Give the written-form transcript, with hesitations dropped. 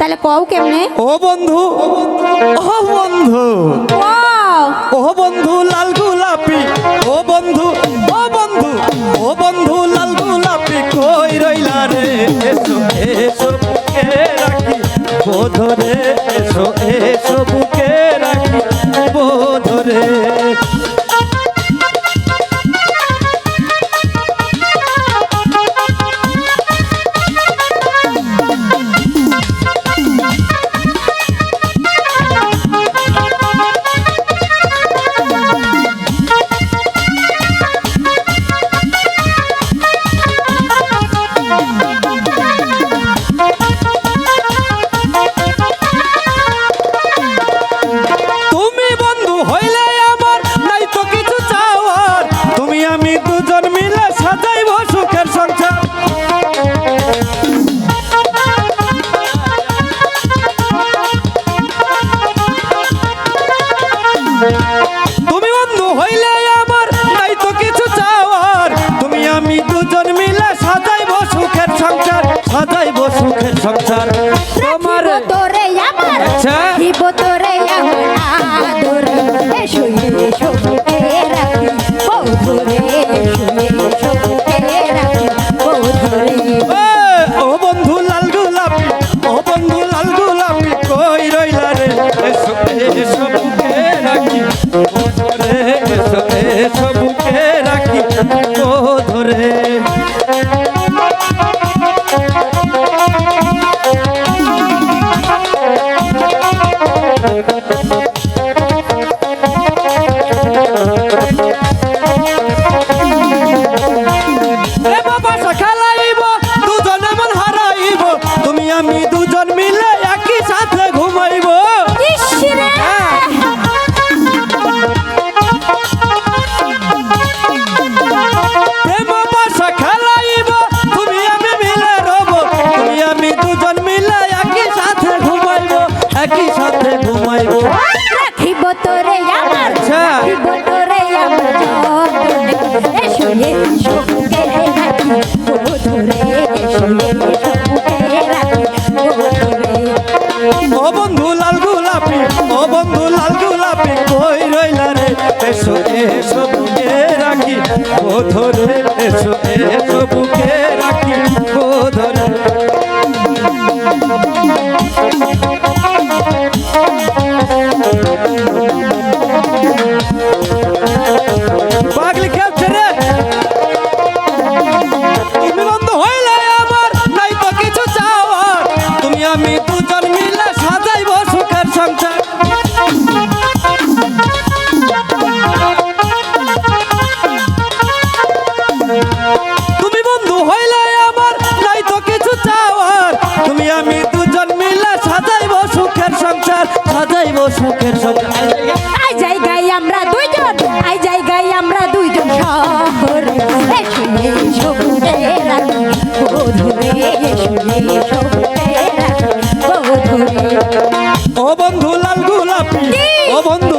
তাহলে কও কেমনে? ও বন্ধু, ও বন্ধু, ওয়াও ও বন্ধু লাল গোলাপি, ও বন্ধু, ও বন্ধু, ও বন্ধু লাল গোলাপি কই রইলা রে? এসো এসো বুকে রাখি বোধরে, এসো এসো বুকে রাখি বোধরে। তুমি বন্ধু হইলে আমার নাই তো কিছু চাওয়ার, তুমি আমি দুজন মিলে সাজাইব সুখের সংসার। তুমি বন্ধু হইলে আমার নাই তো কিছু চাওয়ার, তুমি আমি দুজন মিলে সাজাইব সুখের সংসার, সাজাইব সুখের সংসার। তোমার রাখিব তোরে আমার, আচ্ছা। রাখিব তোরে আমার আদর, এসো এসো বুকে রাখি বধুরে, এসো এসো বুকে রাখি বধুরে। ও বন্ধু লাল গোলাপি, ও বন্ধু লাল গোলাপি কই রইলা রে? এসো এসো বুকে রাখি বোধরে, এসো এসো বুকে রাখি বোধরে। এ বাবা খেলাইব দুজন এমন হারাইব, তুমি আমি দুজন মিলে একই সাথে ঘুমাইব। ইস রে! প্রেম বাসা খেলাইব তুমি আমি মিলে রব, তুমি আমি দুজন মিলে একই সাথে ঘুমাইব, একই সাথে ঘুমাইব। রাখিব তোরে আমার, আচ্ছা। রাখিব তোরে আমার যতনে, এসো এসো বুকে রাখি বধুরে, এসো এসো বুকে রাখি বধুরে। ও বন্ধু লাল গোলাপি, ও বন্ধু লাল গোলাপি কই রইলা রে? এসো এসো বুকে রাখি বোধরে, এসো এসো বুকে রাখি বোধরে। পাগলি খেলছে রে। তুমি বন্ধু হইলে আমার নাই তো কিছু চাওয়ার, তুমি আমি দুজন মিলে সাজাইব সুখের সংসার। তুমি বন্ধু হইলে আমার নাই তো কিছু চাওয়ার, তুমি আমি দুজন মিলে সাজাইব সুখের সংসার, সাজাইব সুখের সংসার। আই জায়গায় আমরা দুইজন, আই জায়গায় আমরা দুইজন শহরে, এসো এসো বুকে রাখি বধুরে, এসো এসো বুকে রাখি বধুরে। ও বন্ধু লাল গোলাপি, ও বন্ধু